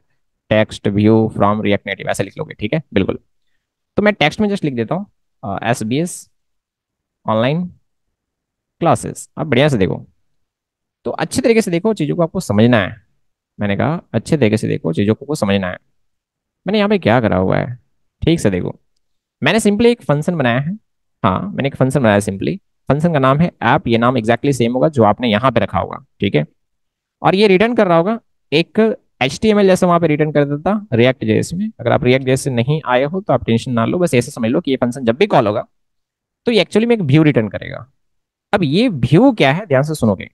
text view from react native ऐसे लिख लोगे, ठीक है, बिल्कुल। तो मैं टेक्स्ट में जस्ट लिख देता हूँ SBS ऑनलाइन क्लासेस। आप बढ़िया से देखो, तो अच्छे तरीके से देखो, चीज़ों को आपको समझना है। मैंने कहा अच्छे तरीके से देखो, चीज़ों को समझना है। मैंने यहाँ पे क्या करा हुआ है, ठीक से देखो। मैंने सिंपली एक फंक्शन बनाया है। हाँ, मैंने एक फंक्शन बनाया है सिंपली। फंक्शन का नाम है ऐप, ये नाम एग्जैक्टली सेम होगा जो आपने यहाँ पे रखा होगा, ठीक है। और ये रिटर्न कर रहा होगा एक HTML जैसे वहां पे रिटर्न कर देता रिएक्ट जेएस में। अगर आप रिएक्ट जेएस से नहीं आए हो तो आप टेंशन ना लो, बस ऐसे समझ लो कि ये फंक्शन जब भी कॉल होगा तो ये एक्चुअली में एक व्यू रिटर्न करेगा। अब ये व्यू क्या है, ध्यान से सुनोगे।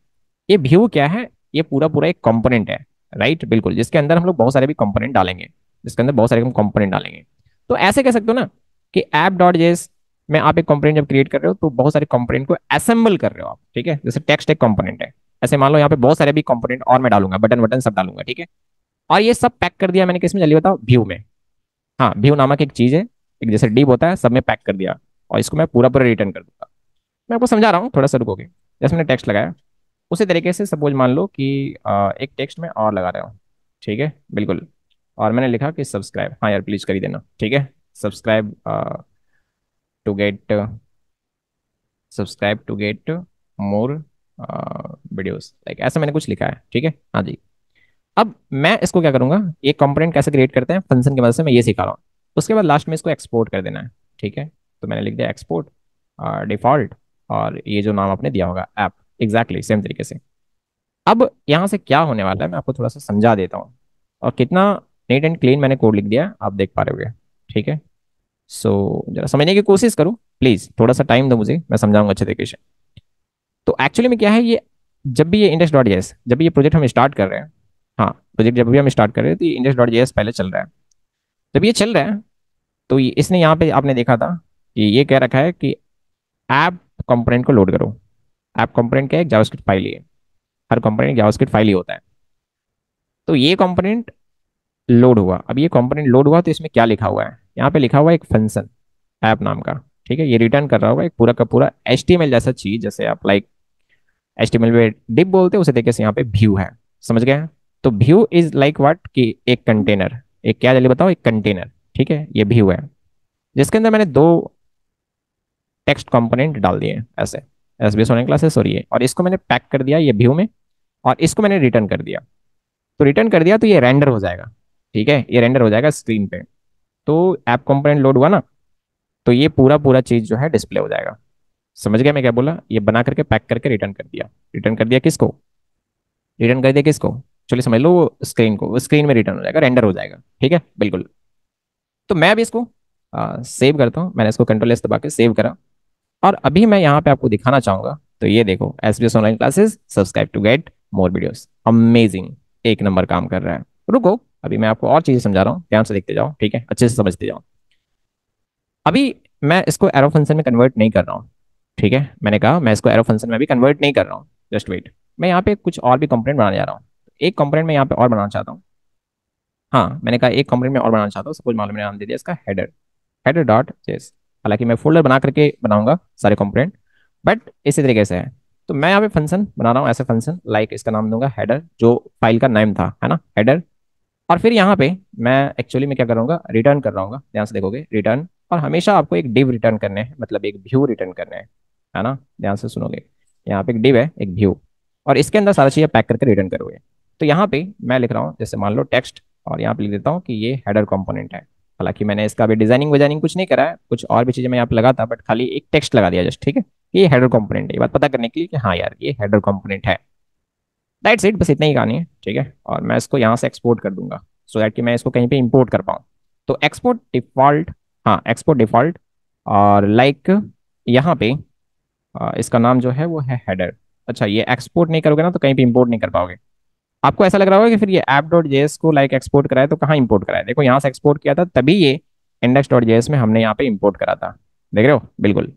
ये व्यू क्या है? ये पूरा पूरा एक कंपोनेंट है, राइट, बिल्कुल, जिसके अंदर हम लोग बहुत सारे भी कंपोनेंट डालेंगे। जिसके अंदर बहुत सारे हम कंपोनेंट डालेंगे। तो ऐसे कह सकते हो ना कि ऐप डॉट जेएस में आप एक कंपोनेंट जब क्रिएट कर रहे हो तो बहुत सारे कंपोनेंट को असेंबल कर रहे हो आप, ठीक है। जैसे टेक्स्ट एक कंपोनेंट है, ऐसे मान लो यहाँ पे बहुत सारे भी कंपोनेंट और मैं डालूंगा, बटन बटन सब डालूंगा, ठीक है। और ये सब पैक कर दिया मैंने किसमें, जल्दी बताओ, व्यू में। हाँ, व्यू नामक एक चीज है, एक जैसे डिव होता है, सब में पैक कर दिया। और इसको मैं पूरा पूरा रिटर्न कर दूंगा। मैं आपको समझा रहा हूँ, थोड़ा सा रुकोगे। जैसे मैंने टेक्स्ट लगाया, उसी तरीके से सपोज मान लो कि एक टेक्स्ट में और लगा रहा हूँ, ठीक है, बिल्कुल। और मैंने लिखा कि सब्सक्राइब, हाँ यार प्लीज कर ही देना, ठीक है। Subscribe to get subscribe to get more videos, like ऐसा मैंने कुछ लिखा है, ठीक है। हाँ जी। अब मैं इसको क्या करूंगा, ये कंपोनेंट कैसे क्रिएट करते हैं फंक्शन की मदद से, मैं ये सिखा रहा हूँ। उसके बाद लास्ट में इसको एक्सपोर्ट कर देना है, ठीक है। तो मैंने लिख दिया एक्सपोर्ट डिफॉल्ट, और ये जो नाम आपने दिया होगा ऐप, एग्जैक्टली सेम तरीके से। अब यहाँ से क्या होने वाला है मैं आपको थोड़ा सा समझा देता हूँ। और कितना नीट एंड क्लीन मैंने कोड लिख दिया आप देख पा रहे हो, ठीक है। सो जरा समझने की कोशिश करो प्लीज, थोड़ा सा टाइम दो मुझे, मैं समझाऊंगा अच्छे तरीके से। तो एक्चुअली में क्या है ये, जब भी ये इंडेक्स डॉट जेएस, जब भी ये प्रोजेक्ट हम स्टार्ट कर रहे हैं, हाँ, प्रोजेक्ट जब भी हम स्टार्ट कर रहे हैं तो ये इंडेक्स डॉट जेएस पहले चल रहा है। जब ये चल रहा है तो इसने यहाँ पे आपने देखा था कि ये कह रखा है कि ऐप कंपोनेंट को लोड करो। ऐप कंपोनेंट क्या है? एक जावास्क्रिप्ट फाइल ही है। हर कंपोनेंट जावास्क्रिप्ट फाइल ही होता है। तो ये कंपोनेंट लोड हुआ। अब ये कंपोनेंट लोड हुआ तो इसमें क्या लिखा हुआ है? यहाँ पे लिखा हुआ है एक फंक्शन ऐप नाम का, ठीक है। ये रिटर्न कर रहा होगा एक पूरा का पूरा HTML जैसा चीज, जैसे आप लाइक HTML में डिव बोलते हैं उसी तरीके से यहाँ पे व्यू है, समझ गए? तो व्यू इज लाइक व्हाट, कि एक कंटेनर, एक क्या, जल्दी बताओ, एक कंटेनर, ठीक है। ये व्यू है जिसके अंदर मैंने दो टेक्स्ट कंपोनेंट डाल दिए ऐसे, SBS ऑनलाइन क्लासेस और ये, और इसको मैंने पैक कर दिया ये व्यू में, और इसको मैंने रिटर्न कर दिया। तो रिटर्न कर दिया तो ये रेंडर हो जाएगा, ठीक है, ये रेंडर हो जाएगा स्क्रीन पे। तो ऐप कंपोनेंट लोड हुआ ना, तो ये पूरा पूरा चीज जो है डिस्प्ले हो जाएगा। समझ गया मैं क्या बोला? ये बना करके पैक करके रिटर्न कर दिया। रिटर्न कर दिया किसको? रिटर्न कर दिया किसको? चलिए समझ लो, स्क्रीन को। वो स्क्रीन में रिटर्न हो जाएगा, रेंडर हो जाएगा, ठीक है, बिल्कुल। तो मैं अभी इसको सेव करता हूँ। मैंने इसको कंट्रोल S दबा के सेव करा, और अभी मैं यहाँ पे आपको दिखाना चाहूंगा। तो ये देखो, SBS online classes, subscribe to get more videos, amazing, एक नंबर काम कर रहा है। रुको, अभी मैं आपको और चीजें समझा रहा हूँ, ध्यान से देखते जाओ, ठीक है, अच्छे से समझते जाओ। अभी मैं इसको एरो फंक्शन में कन्वर्ट नहीं कर रहा हूँ, ठीक है, मैंने कहा मैं इसको एरो फंक्शन में भी कन्वर्ट नहीं कर रहा हूँ, जस्ट वेट। मैं यहाँ पे कुछ और भी कंपोनेंट बनाने जा रहा हूँ। एक कंपोनेंट मैं यहाँ पे और बनाना चाहता हूँ। हाँ, मैंने कहा एक कंपोनेंट में और बनाना चाहता हूँ। सपोज मान लो मैंने नाम दे दिया इसका हेडर, हेडर डॉट जेएस। हालांकि मैं फोल्डर बना करके बनाऊंगा सारे कंपोनेंट, बट इसी तरीके से है। तो मैं यहाँ पे फंक्शन बना रहा हूँ, ऐसे फंक्शन लाइक इसका नाम दूंगा हेडर, जो फाइल का नेम था, है ना, हेडर। और फिर यहाँ पे मैं एक्चुअली मैं क्या करूँगा, रिटर्न कर रहा हूँ, ध्यान से देखोगे रिटर्न। और हमेशा आपको एक डिव रिटर्न करने हैं, मतलब एक व्यू रिटर्न करने हैं, है ना, ध्यान से सुनोगे। यहाँ पे एक डिव है, एक व्यू, और इसके अंदर सारा चीज़ें पैक करके रिटर्न करोगे। तो यहाँ पे मैं लिख रहा हूँ जैसे मान लो टेक्स्ट, और यहाँ पे लिख देता हूँ कि ये हेडर कंपोनेंट है। हालांकि मैंने इसका अभी डिजाइनिंग विजाइनिंग कुछ नहीं करा है, कुछ और भी चीज़ें मैं यहाँ पे लगा था, बट खाली एक टेक्स्ट लगा दिया जस्ट, ठीक है। ये हेडर कंपोनेंट है, ये बात पता करने के लिए कि हाँ यार ये हेडर कंपोनेंट है। दैट्स इट, बस इतना ही कहानी है, ठीक है। और मैं इसको यहाँ से एक्सपोर्ट कर दूंगा सो दैट कि मैं इसको कहीं पे इंपोर्ट कर पाऊँ। तो एक्सपोर्ट डिफॉल्ट, हाँ एक्सपोर्ट डिफॉल्ट, और लाइक यहाँ पे इसका नाम जो है वो है हेडर। अच्छा, ये एक्सपोर्ट नहीं करोगे ना तो कहीं पे इंपोर्ट नहीं कर पाओगे। आपको ऐसा लग रहा होगा कि फिर ये ऐप डॉट जेएस को लाइक एक्सपोर्ट कराए तो कहाँ इंपोर्ट कराए, देखो यहाँ से एक्सपोर्ट किया था तभी ये इंडेक्स डॉट जेएस में हमने यहाँ पे इंपोर्ट करा था, देख रहे हो, बिल्कुल।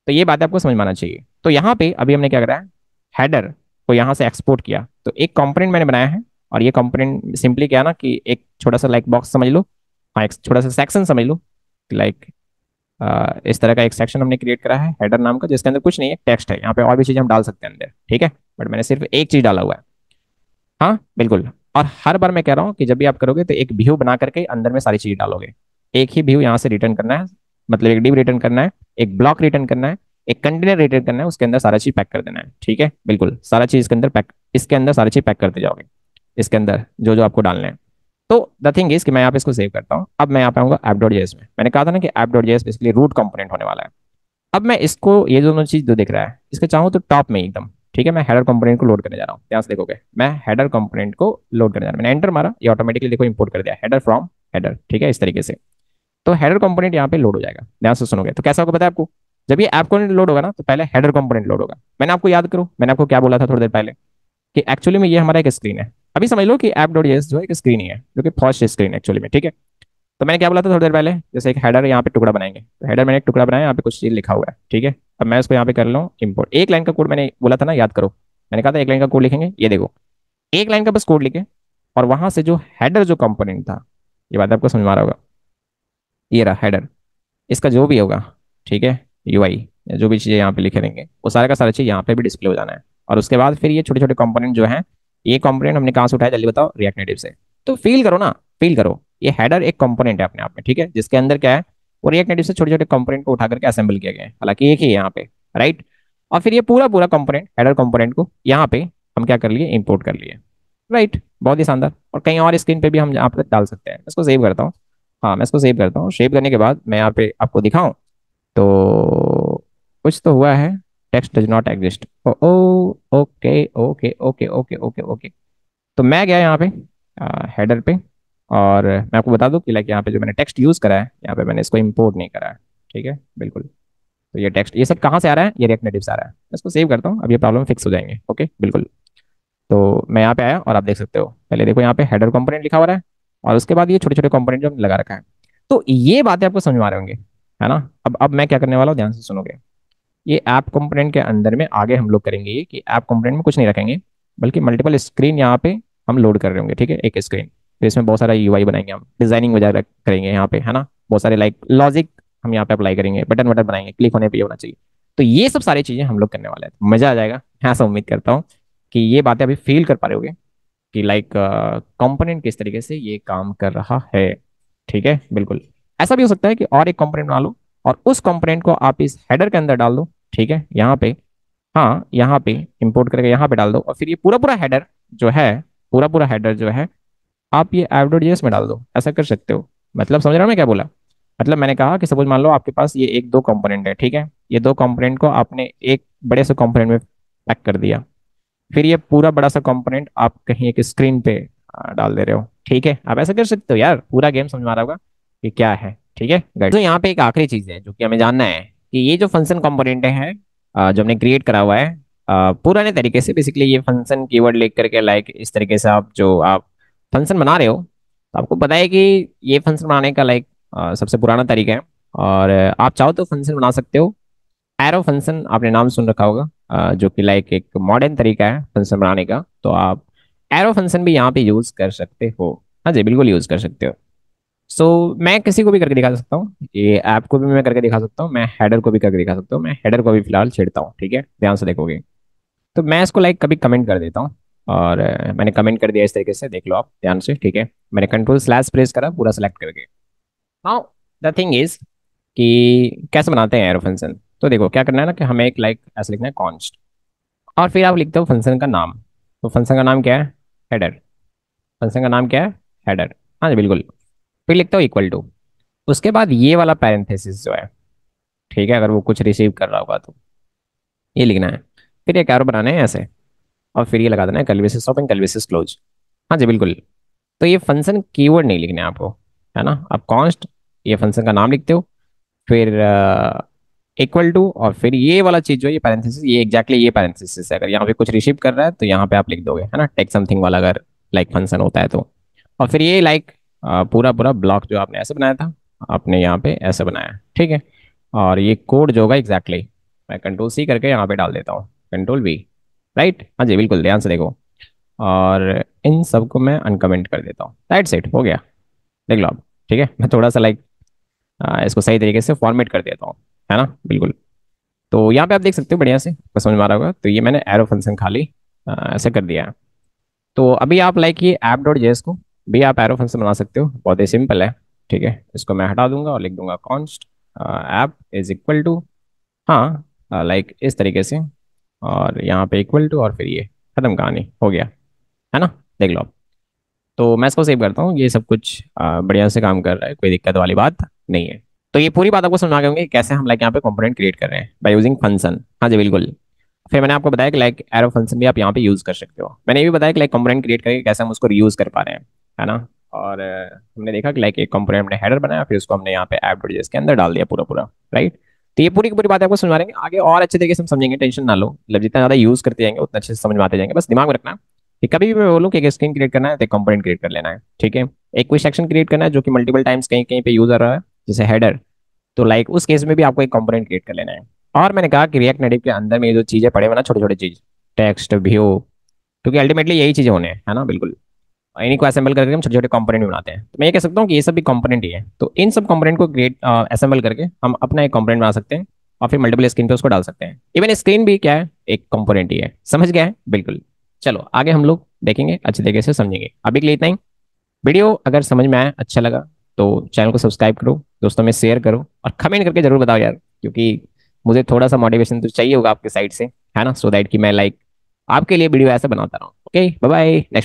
तो ये बात आपको समझ में आना चाहिए। तो यहाँ पे अभी हमने क्या करा है, हेडर को यहाँ से एक्सपोर्ट किया, तो एक कंपोनेंट मैंने बनाया है। और ये कंपोनेंट सिंपली क्या है ना कि एक छोटा सा लाइक बॉक्स समझ लो, हाँ एक छोटा सा सेक्शन समझ लो, लाइक इस तरह का एक सेक्शन हमने क्रिएट करा है हेडर नाम का, जिसके अंदर कुछ नहीं है, टेक्स्ट है। यहाँ पे और भी चीजें हम डाल सकते हैं अंदर, ठीक है, बट मैंने सिर्फ एक चीज डाला हुआ है। हाँ बिल्कुल। और हर बार मैं कह रहा हूँ कि जब भी आप करोगे तो एक व्यू बना करके अंदर में सारी चीज डालोगे। एक ही व्यू यहाँ से रिटर्न करना है, मतलब एक डिव रिटर्न करना है, एक ब्लॉक रिटर्न करना है, एक कंटेनर रिटर्न करना है, उसके अंदर सारा चीज पैक कर देना है, ठीक है, बिल्कुल सारा चीज इसके अंदर पैक, इसके अंदर सारी चीज पैक करते जाओगे, इसके अंदर जो जो आपको डालना है। तो द थिंग इज कि मैं यहाँ पे इसको सेव करता हूँ। अब मैं यहाँ पे आऊंगा ऐप डॉट जेएस में। मैंने कहा था ना कि app dot JS basically root component होने वाला है। अब मैं इसको, ये दोनों चीज जो दिख रहा है इसके चाहूँ तो टॉप में एकदम, ठीक है, मैं हेडर कंपोनेंट को लोड करने जा रहा हूँ। ध्यान से देखोगे मैं हेडर कंपोनेंट को लोड करने जा रहा हूँ। मैंने एंटर मारा, ये ऑटोमेटिकली देखो इंपोर्ट कर दिया हेडर फ्रॉम हेडर, ठीक है, इस तरीके से। तो हेडर कंपोनेंट यहाँ पे लोड हो जाएगा, ध्यान से सुनोगे। तो कैसा होगा पता है आपको, जब ये ऐप कंपोनेंट लोड होगा ना तो पहले हेडर कंपोनेंट लोड होगा। मैंने आपको याद करो, मैंने आपको क्या बोला था थोड़ी देर पहले, कि एक्चुअली में ये हमारा एक स्क्रीन है। अभी समझ लो कि ऐप डॉट जेएस जो है एक स्क्रीन ही है, जो कि फर्स्ट स्क्रीन है एक्चुअली में, ठीक है। तो मैंने क्या बोला था थोड़ी देर पहले, जैसे एक हेडर यहाँ पे टुकड़ा बनाएंगे, तो हेडर मैंने एक टुकड़ा बनाया, यहाँ पे कुछ चीज लिखा हुआ है, ठीक है। अब मैं इसको यहाँ पे कर लूँ इंपोर्ट। एक लाइन का कोड मैंने बोला था ना, याद करो, मैंने कहा था एक लाइन का कोड लिखेंगे। ये देखो एक लाइन का बस कोड लिखे, और वहां से जो हेडर जो कंपोनेंट था, ये बात आपको समझ में आ रहा होगा, ये रहा हेडर, इसका जो भी होगा, ठीक है, यूआई या जो भी चीज़ें यहाँ पे लिखे रहेंगे वो सारा का सारा चीज़ यहाँ पे भी डिस्प्ले हो जाना है। और उसके बाद फिर ये छोटे छोटे कंपोनेंट जो हैं, ये कंपोनेंट हमने कहाँ से उठाया जल्दी बताओ, रिएक्ट नेटिव से। तो फील करो ना, फील करो, ये हेडर एक कंपोनेंट है अपने आप में, ठीक है, जिसके अंदर क्या है, वो रिएक्ट नेटिव से छोटे छोटे कंपोनेंट को उठा करके असेंबल किया गया है, हालांकि एक ही है यहाँ पे, राइट। और फिर ये पूरा पूरा कंपोनेंट हेडर कंपोनेंट को यहाँ पे हम क्या कर लिए, इंपोर्ट कर लिए, राइट। बहुत ही शानदार। और कहीं और स्क्रीन पे भी हम यहाँ पे डाल सकते हैं। इसको सेव करता हूँ, हाँ मैं इसको सेव करता हूँ। सेव करने के बाद मैं यहाँ पे आपको दिखाऊं तो कुछ तो हुआ है, text does not exist. Oh okay okay okay okay okay okay. तो मैं गया यहाँ पे हेडर पे, और मैं आपको बता दूं कि लाइक यहाँ पे जो मैंने टेक्स्ट यूज करा है, यहाँ पे मैंने इसको इंपोर्ट नहीं करा है, ठीक है, बिल्कुल। तो ये टेक्स्ट ये सब कहाँ से आ रहा है, ये रिएक्ट नेटिव से आ रहा है। मैं इसको सेव करता हूँ, अब ये प्रॉब्लम फिक्स हो जाएंगे, ओके बिल्कुल। तो मैं यहाँ पे आया और आप देख सकते हो, पहले देखो यहाँ पे हेडर कंपोनेंट लिखा हुआ है, और उसके बाद ये छोटे छोटे कंपोनेंट जो हमने लगा रखा है। तो ये बातें आपको समझ में आ रहे होंगे, है ना। अब मैं क्या करने वाला हूँ, ध्यान से सुनोगे। ये ऐप कंपोनेंट के अंदर में आगे हम लोग करेंगे ये कि ऐप कंपोनेंट में कुछ नहीं रखेंगे, बल्कि मल्टीपल स्क्रीन यहाँ पे हम लोड कर रहे होंगे, ठीक है, एक स्क्रीन। फिर इसमें बहुत सारा यूआई बनाएंगे, हम डिजाइनिंग वगैरह करेंगे यहाँ पे, है ना, बहुत सारे लाइक लॉजिक हम यहाँ पे अप्लाई करेंगे, बटन वटन बनाएंगे, क्लिक होने पे ये होना चाहिए। तो ये सब सारी चीजें हम लोग करने वाले हैं, मजा आ जाएगा। ऐसा उम्मीद करता हूँ कि ये बातें अभी फील कर पा रहे होगे कि लाइक कंपोनेंट किस तरीके से ये काम कर रहा है, ठीक है, बिल्कुल। ऐसा भी हो सकता है कि और एक कंपोनेंट बना लो, और उस कंपोनेंट को आप इस हेडर के अंदर डाल दो, ठीक है, यहाँ पे, हाँ यहाँ पे इंपोर्ट करके यहाँ पे डाल दो, और फिर ये पूरा पूरा हेडर जो है, पूरा पूरा हेडर जो है आप ये ऐप.js में डाल दो। ऐसा कर सकते हो, मतलब समझ रहा हूँ मैं क्या बोला। मतलब मैंने कहा कि सपोज मान लो आपके पास ये एक दो कंपोनेंट है, ठीक है, ये दो कंपोनेंट को आपने एक बड़े से कंपोनेंट में पैक कर दिया, फिर ये पूरा बड़ा सा कंपोनेंट आप कहीं एक स्क्रीन पे डाल दे रहे हो, ठीक है। आप ऐसा कर सकते हो यार, पूरा गेम समझ में आ रहा होगा कि क्या है, ठीक है गाइड। तो यहाँ पे एक आखिरी चीज है जो कि हमें जानना है कि ये जो फंक्शन कंपोनेंट है जो हमने क्रिएट करा हुआ है पुराने तरीके से, बेसिकली ये फंक्शन कीवर्ड लिख करके लाइक इस तरीके से आप फंक्शन बना रहे हो, तो आपको पता है कि ये फंक्शन बनाने का लाइक सबसे पुराना तरीका है। और आप चाहो तो फंक्शन बना सकते हो एरो फंक्शन आपने नाम सुन रखा होगा, जो कि लाइक एक मॉडर्न तरीका है फंक्शन बनाने का, तो आप एरो फंक्शन भी यहाँ पे यूज कर सकते हो। हाँ जी बिल्कुल यूज कर सकते हो। मैं किसी को भी करके दिखा सकता हूँ, ये ऐप को भी मैं करके दिखा सकता हूँ, मैं हेडर को भी करके दिखा सकता हूँ, मैं हेडर को भी फिलहाल छेड़ता हूँ, ठीक है, ध्यान से देखोगे। तो मैं इसको लाइक कभी कमेंट कर देता हूँ, और मैंने कमेंट कर दिया इस तरीके से, देख लो आप ध्यान से, ठीक है। मैंने कंट्रोल स्लैश प्रेस करा पूरा सेलेक्ट करके। नाउ द थिंग इज कि कैसे बनाते हैं एरो फंक्शन। तो देखो क्या करना है ना, कि हमें एक लाइक ऐसे लिखना है कॉन्स्ट, और फिर आप लिखते हो फंक्शन का नाम। तो फंक्शन का नाम क्या है, हेडर। फंक्शन का नाम क्या है, हेडर। हाँ जी बिल्कुल। फिर लिखते हो इक्वल टू, उसके बाद ये वाला पैरेंथेसिस जो है, ठीक है, अगर वो कुछ रिसीव कर रहा होगा तो ये लिखना है। फिर एक एरो बनाना है ऐसे, और फिर ये लगा देना है कल्विसिस ओपन कल्विसिस क्लोज। हाँ जी बिल्कुल। तो ये फंक्शन कीवर्ड नहीं लिखने हैं आपको, है ना। आप कॉन्स्ट, ये फंक्शन का नाम लिखते हो, फिर इक्वल टू, और फिर ये वाला चीज जो है ये पैरेंथेसिस, ये एग्जैक्टली ये पैरेंथेसिस है, अगर यहाँ पे कुछ रिसीव कर रहा है तो यहाँ पे आप लिख दोगे, है ना, टेक समथिंग वाला अगर लाइक फंक्शन होता है तो। और फिर ये लाइक पूरा पूरा ब्लॉक जो आपने ऐसे बनाया था, आपने यहाँ पे ऐसे बनाया है, ठीक है। और ये कोड जो होगा एग्जैक्टली मैं कंट्रोल सी करके यहाँ पे डाल देता हूँ, कंट्रोल वी, राइट। हाँ जी बिल्कुल, ध्यान से देखो। और इन सबको मैं अनकमेंट कर देता हूँ, राइट सेट हो गया, देख लो आप, ठीक है। मैं थोड़ा सा लाइक इसको सही तरीके से फॉर्मेट कर देता हूँ, है ना, बिल्कुल। तो यहाँ पे आप देख सकते हो बढ़िया से, आपको समझ में आ रहा होगा, तो ये मैंने एरो फंक्शन खाली ऐसे कर दिया है। तो अभी आप लाइक ये ऐप डॉट जेएस को भी आप एरो फंक्शन बना सकते हो, बहुत ही सिंपल है, ठीक है। इसको मैं हटा दूंगा और लिख दूंगा const app is equal to, हाँ, लाइक इस तरीके से, और यहाँ पे इक्वल टू, और फिर ये खत्म, कहानी हो गया, है ना, देख लो आप। तो मैं इसको सेव करता हूँ, ये सब कुछ बढ़िया से काम कर रहा है, कोई दिक्कत वाली बात नहीं है। तो ये पूरी बात आपको समझ आ गई होंगी कि कैसे हम लाइक यहाँ पे कंपोनेंट क्रिएट कर रहे हैं बाय यूजिंग फंक्शन। हाँ जी बिल्कुल। फिर मैंने आपको बताया कि लाइक एरो फंक्शन भी आप यहाँ पे यूज कर सकते हो। मैंने ये भी बताया कि लाइक कंपोनेंट क्रिएट करके कैसे हम उसको रीयूज कर पा रहे हैं, है ना। और हमने देखा कि लाइक एक कंपोनेंट हमने हेडर बनाया, फिर उसको हमने यहाँ पे ऐप डॉट जेएस के अंदर डाल दिया पूरा पूरा, राइट। तो ये पूरी की पूरी बात आपको समझ आ रही है, आगे और अच्छे तरीके से हम समझेंगे, टेंशन ना लो, मतलब जितना ज्यादा यूज करते जाएंगे उतना अच्छे से समझ में आते जाएंगे, बस दिमाग में रखना कि कभी भी मैं बोलूँ कि एक स्क्रीन क्रिएट करना है तो एक कंपोनेंट क्रिएट कर लेना है, ठीक है। एक कोई सेक्शन क्रिएट करना है जो कि मल्टीपल टाइम्स कहीं कहीं पे यूज हो रहा है, जैसे हेडर, तो लाइक उस केस में भी आपको एक कंपोनेंट क्रिएट कर लेना है। और मैंने कहा कि रिएक्ट नेटिव के अंदर में ये जो चीजें पड़े हुए ना, छोटे छोटे चीज, टेक्स्ट व्यू, क्योंकि अल्टीमेटली यही चीजें होने हैं, है ना, बिल्कुल। और इन्हीं को असेंबल करके हम छोटे छोटे कंपोनेंट भी बनाते हैं, तो मैं ये कह सकता हूँ कि ये सब भी कंपोनेंट ही है। तो इन सब कंपोनेंट को क्रिएट असेंबल करके हम अपना एक कंपोनेंट बना सकते हैं, और फिर मल्टीपल स्क्रीन पे उसको डाल सकते हैं। इवन स्क्रीन भी क्या है, एक कंपोनेंट ही है, समझ गया है, बिल्कुल। चलो आगे हम लोग देखेंगे, अच्छे तरीके से समझेंगे। अभी के लिए इतना ही। वीडियो अगर समझ में आया, अच्छा लगा, तो चैनल को सब्सक्राइब करो, दोस्तों में शेयर करो, और कमेंट करके जरूर बताओ यार, क्योंकि मुझे थोड़ा सा मोटिवेशन तो चाहिए होगा आपके साइड से, है ना, सो दैट कि मैं लाइक आपके लिए वीडियो ऐसा बनाता रहूँ। Okay bye bye, next